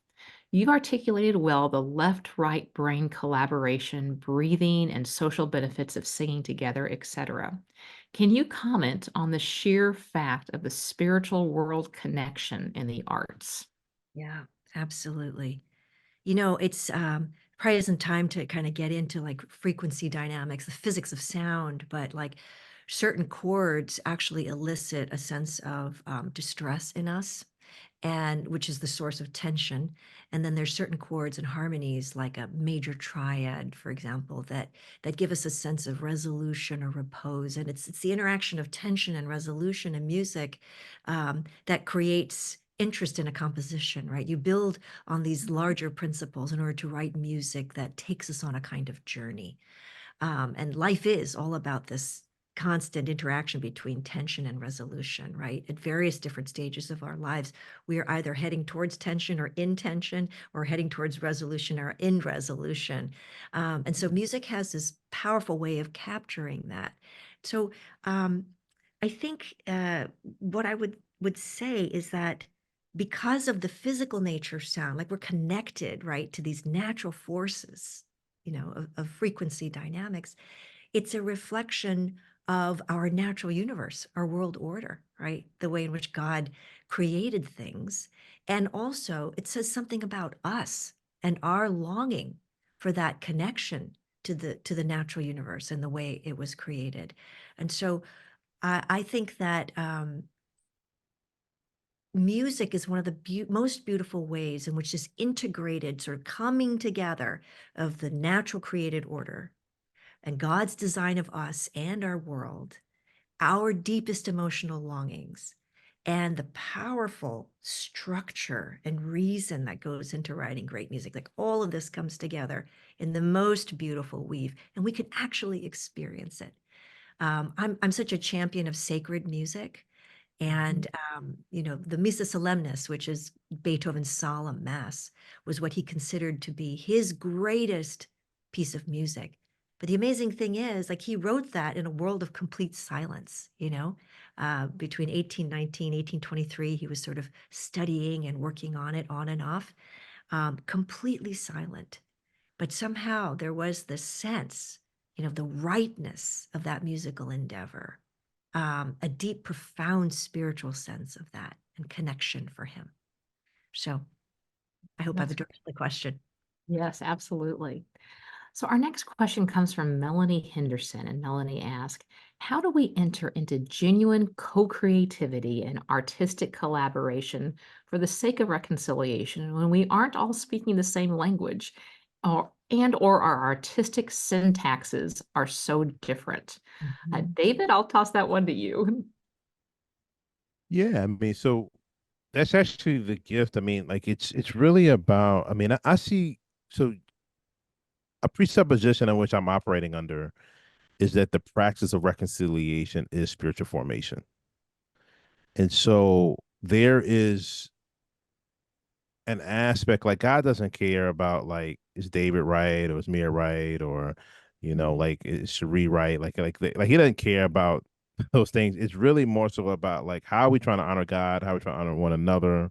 Speaker 1: You've articulated well the left-right brain collaboration, breathing, and social benefits of singing together, etc. Can you comment on the sheer fact of the spiritual world connection in the arts?
Speaker 2: Yeah, absolutely. You know, it's probably isn't time to kind of get into like frequency dynamics, the physics of sound, but like certain chords actually elicit a sense of distress in us, and which is the source of tension. And then there's certain chords and harmonies, like a major triad, for example, that give us a sense of resolution or repose. And it's the interaction of tension and resolution in music that creates interest in a composition, right? You build on these larger principles in order to write music that takes us on a kind of journey. And life is all about this constant interaction between tension and resolution, right? At various different stages of our lives, we are either heading towards tension or in tension, or heading towards resolution or in resolution. And so music has this powerful way of capturing that. So I think what I would say is that because of the physical nature of sound, like we're connected, right, to these natural forces, of frequency dynamics, it's a reflection of our natural universe, our world order, right? The way in which God created things. And also, it says something about us and our longing for that connection to the natural universe and the way it was created. And so I think that music is one of the most beautiful ways in which this integrated sort of coming together of the natural created order and God's design of us and our world, our deepest emotional longings, and the powerful structure and reason that goes into writing great music. Like all of this comes together in the most beautiful weave, and we can actually experience it. I'm such a champion of sacred music. And, the Missa Solemnis, which is Beethoven's solemn mass, was what he considered to be his greatest piece of music. But the amazing thing is, like, he wrote that in a world of complete silence, between 1819, 1823, he was sort of studying and working on it on and off, completely silent. But somehow there was this sense, the rightness of that musical endeavor, a deep, profound spiritual sense of that and connection for him. So I hope I've
Speaker 1: That's
Speaker 2: addressed the question.
Speaker 1: Yes, absolutely. So our next question comes from Melanie Henderson, and Melanie asks, how do we enter into genuine co-creativity and artistic collaboration for the sake of reconciliation when we aren't all speaking the same language or our artistic syntaxes are so different?
Speaker 2: Mhm.
Speaker 1: David, I'll toss that one to you.
Speaker 3: Yeah, I mean, so that's actually the gift. I mean, like it's really about, I mean, I see, so a presupposition in which I'm operating under is that the practice of reconciliation is spiritual formation. And so there is an aspect, like God doesn't care about, like, is David right or is Mia right, or like, is Cherie right, like he doesn't care about those things. It's really more so about, like, how are we trying to honor God, how are we trying to honor one another,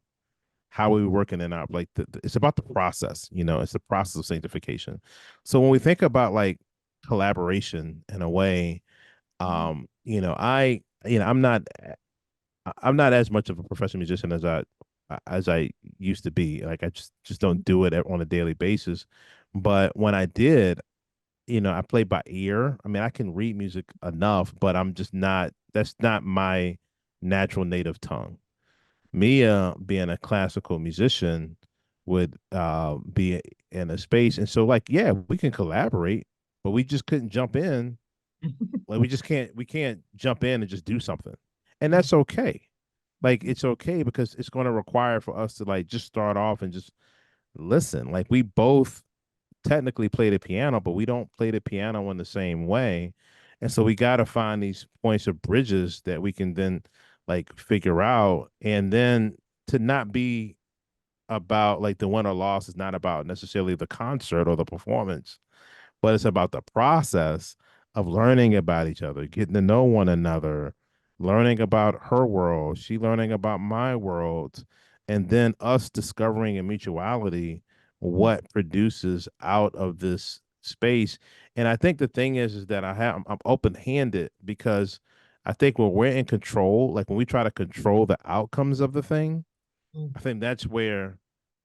Speaker 3: how are we working in our, like, it's about the process. It's the process of sanctification. So when we think about, like, collaboration in a way, I'm not as much of a professional musician as I used to be. Like, I just don't do it on a daily basis. But when I did, I play by ear. I mean, I can read music enough, but I'm just not. That's not my natural native tongue. Mia, being a classical musician, would be in a space, and so, like, yeah, we can collaborate, but we just couldn't jump in. Like, we can't jump in and just do something, and that's okay. Like, it's okay because it's going to require for us to, like, just start off and just listen. Like, we both technically play the piano, but we don't play the piano in the same way. And so we got to find these points of bridges that we can then, like, figure out. And then to not be about, like, the win or loss is not about necessarily the concert or the performance, but it's about the process of learning about each other, getting to know one another, learning about her world, she learning about my world, and then us discovering a mutuality what produces out of this space. And I think the thing is that I'm open-handed, because I think when we're in control, like when we try to control the outcomes of the thing,
Speaker 2: Mm.
Speaker 3: I think that's where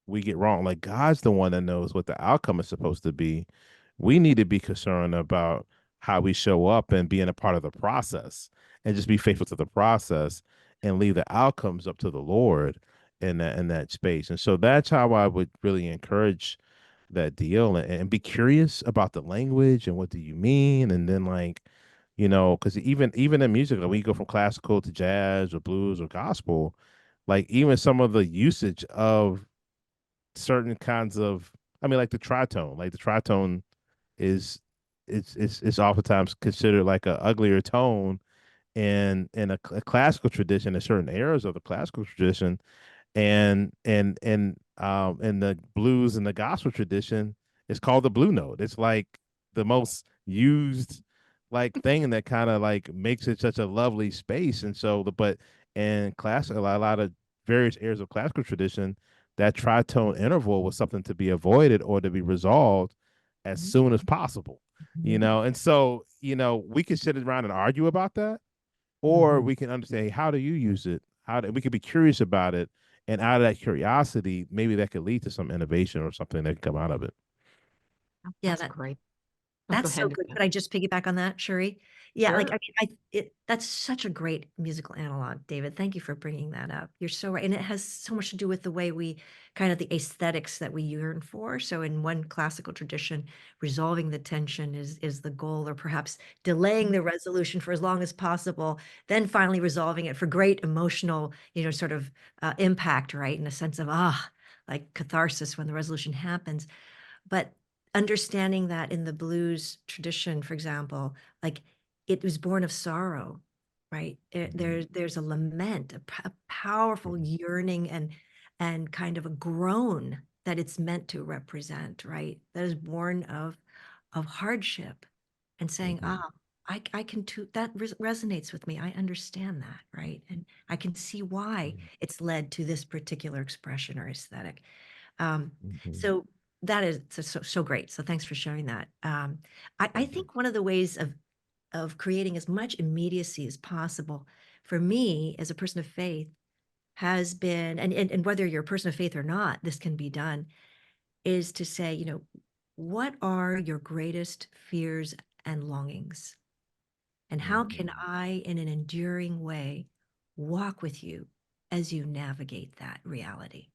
Speaker 3: we get wrong. Like God's the one that knows what the outcome is supposed to be. We need to be concerned about how we show up and being a part of the process, and just be faithful to the process and leave the outcomes up to the Lord in that space. And so that's how I would really encourage that deal, and be curious about the language and what do you mean. And then, like, because even in music, like when you go from classical to jazz or blues or gospel, like even some of the usage of certain kinds of, I mean, like the tritone is, it's oftentimes considered like a uglier tone in a classical tradition, in certain eras of the classical tradition, and in the blues and the gospel tradition, it's called the blue note. It's like the most used like thing that kind of like makes it such a lovely space. And so but in classical, a lot of various areas of classical tradition, that tritone interval was something to be avoided or to be resolved as soon as possible. And so we can sit around and argue about that, or
Speaker 2: Mhm.
Speaker 3: we can understand, hey, how do you use it? We can be curious about it, and out of that curiosity, maybe that could lead to some innovation or something that can come out of it.
Speaker 2: Yeah,
Speaker 1: That's great. Oh, go
Speaker 2: that's so
Speaker 1: ahead.
Speaker 2: good. Could I just piggyback on that, Sherry? Yeah, like
Speaker 1: Sure.
Speaker 2: that's such a great musical analog, David. Thank you for bringing that up. You're so right, and it has so much to do with the way we kind of the aesthetics that we yearn for. So in one classical tradition, resolving the tension is the goal, or perhaps delaying the resolution for as long as possible, then finally resolving it for great emotional, sort of impact, right? In a sense of like catharsis when the resolution happens. But understanding that in the blues tradition, for example, like it was born of sorrow, right? There's a lament, a powerful yearning and kind of a groan that it's meant to represent, right? That is born of hardship, and saying,
Speaker 3: Mhm.
Speaker 2: I can too, that resonates with me. I understand that, right? And I can see why
Speaker 3: Mhm.
Speaker 2: it's led to this particular expression or aesthetic. Um,
Speaker 3: Mhm.
Speaker 2: so that is so great. So thanks for sharing that. I
Speaker 3: Mhm.
Speaker 2: think one of the ways of creating as much immediacy as possible for me as a person of faith has been, and whether you're a person of faith or not, this can be done, is to say, what are your greatest fears and longings? And how can
Speaker 3: Mhm.
Speaker 2: I, in an enduring way, walk with you as you navigate that reality?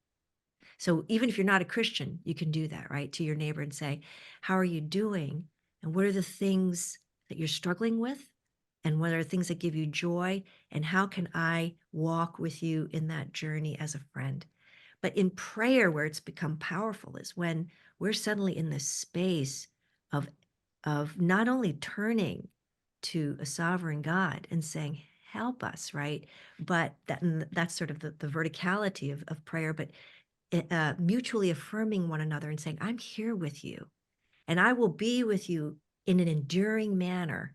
Speaker 2: So even if you're not a Christian, you can do that, right? To your neighbor and say, how are you doing? And what are the things that you're struggling with? And what are things that give you joy? And how can I walk with you in that journey as a friend? But in prayer, where it's become powerful is when we're suddenly in this space of not only turning to a sovereign God and saying, help us, right? But that's sort of the verticality of prayer, but mutually affirming one another and saying, I'm here with you, and I will be with you in an enduring manner,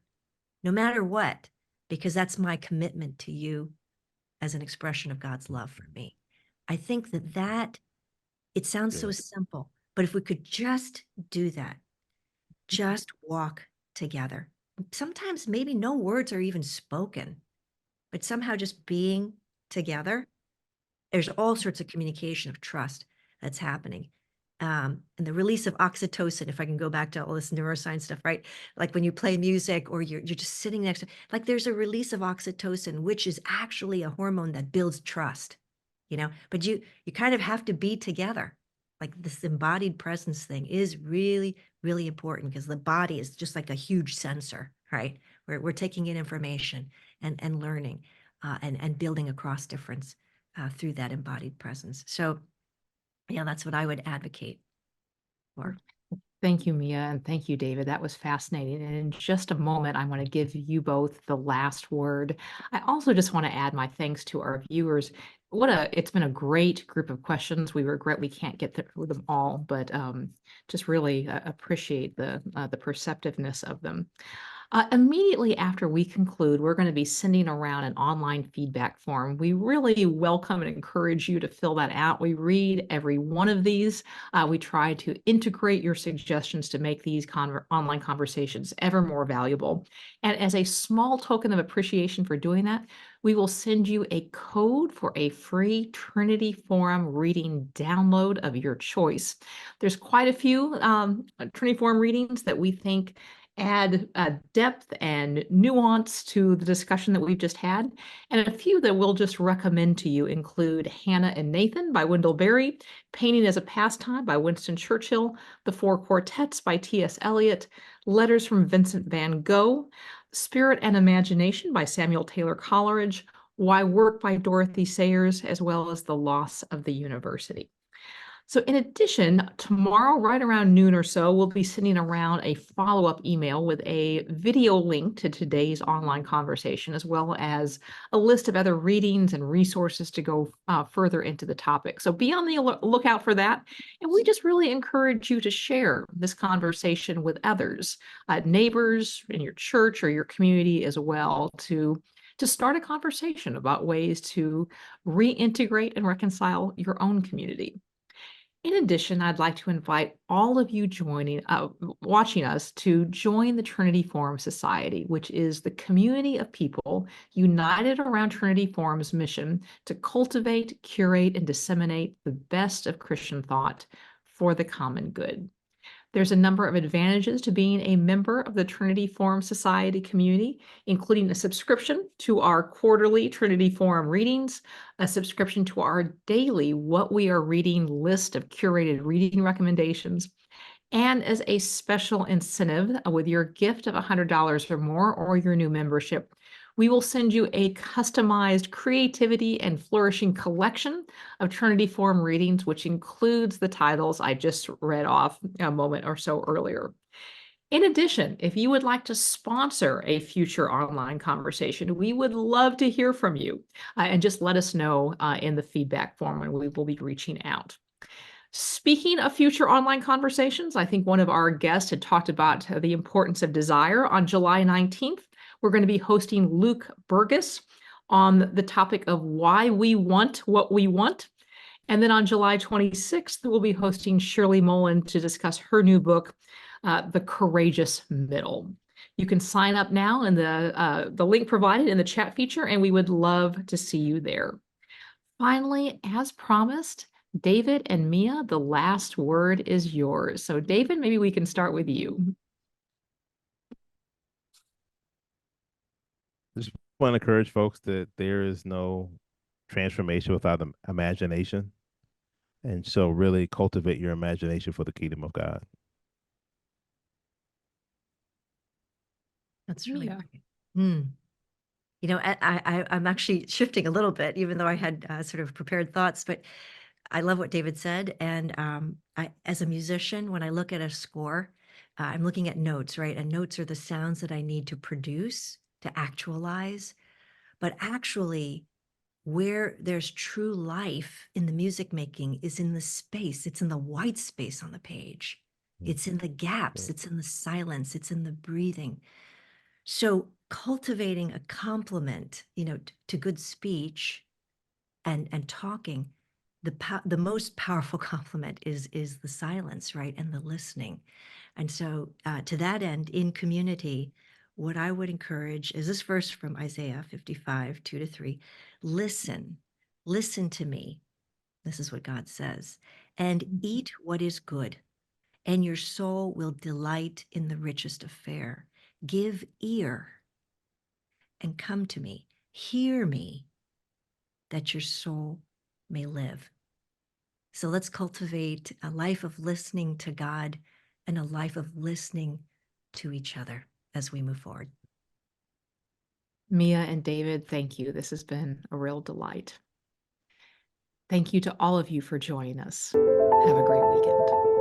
Speaker 2: no matter what, because that's my commitment to you as an expression of God's love for me. I think that it sounds so
Speaker 3: Good.
Speaker 2: simple, but if we could just do that, just walk together. Sometimes maybe no words are even spoken, but somehow just being together, there's all sorts of communication of trust that's happening. And the release of oxytocin, if I can go back to all this neuroscience stuff, right? Like when you play music or you're just sitting next to, like there's a release of oxytocin, which is actually a hormone that builds trust, but you kind of have to be together. Like this embodied presence thing is really, really important because the body is just like a huge sensor, right? We're taking in information and learning and building across difference through that embodied presence. So, yeah, that's what I would advocate for.
Speaker 1: Thank you, Mia, and thank you, David. That was fascinating. And in just a moment, I want to give you both the last word. I also just want to add my thanks to our viewers. It's been a great group of questions. We regret we can't get through them all, but just really appreciate the perceptiveness of them. Immediately after we conclude, we're going to be sending around an online feedback form. We really welcome and encourage you to fill that out. We read every one of these. We try to integrate your suggestions to make these online conversations ever more valuable. And as a small token of appreciation for doing that, we will send you a code for a free Trinity Forum reading download of your choice. There's quite a few Trinity Forum readings that we think add depth and nuance to the discussion that we've just had. And a few that we'll just recommend to you include Hannah and Nathan by Wendell Berry, Painting as a Pastime by Winston Churchill, The Four Quartets by T.S. Eliot, Letters from Vincent van Gogh, Spirit and Imagination by Samuel Taylor Coleridge, Why Work by Dorothy Sayers, as well as The Loss of the University. So in addition, tomorrow, right around noon or so, we'll be sending around a follow-up email with a video link to today's online conversation, as well as a list of other readings and resources to go further into the topic. So be on the lookout for that. And we just really encourage you to share this conversation with others, neighbors in your church or your community as well, to start a conversation about ways to reintegrate and reconcile your own community. In addition, I'd like to invite all of you watching us to join the Trinity Forum Society, which is the community of people united around Trinity Forum's mission to cultivate, curate, and disseminate the best of Christian thought for the common good. There's a number of advantages to being a member of the Trinity Forum Society community, including a subscription to our quarterly Trinity Forum readings, a subscription to our daily What We Are Reading list of curated reading recommendations, and as a special incentive with your gift of $100 or more or your new membership, we will send you a customized Creativity and Flourishing collection of Trinity Forum readings, which includes the titles I just read off a moment or so earlier. In addition, if you would like to sponsor a future online conversation, we would love to hear from you, and just let us know in the feedback form, and we will be reaching out. Speaking of future online conversations, I think one of our guests had talked about the importance of desire. On July 19th, we're going to be hosting Luke Burgess on the topic of why we want what we want. And then on July 26th, we'll be hosting Shirley Mullen to discuss her new book, The Courageous Middle. You can sign up now in the link provided in the chat feature, and we would love to see you there. Finally, as promised, David and Mia, the last word is yours. So David, maybe we can start with you.
Speaker 3: Just want to encourage folks that there is no transformation without the imagination. And so really cultivate your imagination for the kingdom of God.
Speaker 2: That's really
Speaker 1: Mia.
Speaker 2: great. You know, I'm actually shifting a little bit, even though I had sort of prepared thoughts, but I love what David said. And as a musician, when I look at a score, I'm looking at notes, right? And notes are the sounds that I need to produce, to actualize. But actually, where there's true life in the music making is in the space. It's in the white space on the page. It's in the gaps. It's in the silence. It's in the breathing. So cultivating a complement, you know, to good speech and talking, the most powerful compliment is the silence, right? And the listening. And so to that end, in community, what I would encourage is this verse from Isaiah 55, 2-3. Listen to me. This is what God says. And eat what is good, and your soul will delight in the richest of fare. Give ear and come to me. Hear me, that your soul may live. So let's cultivate a life of listening to God and a life of listening to each other as we move forward.
Speaker 1: Mia and David, thank you. This has been a real delight. Thank you to all of you for joining us. Have a great weekend.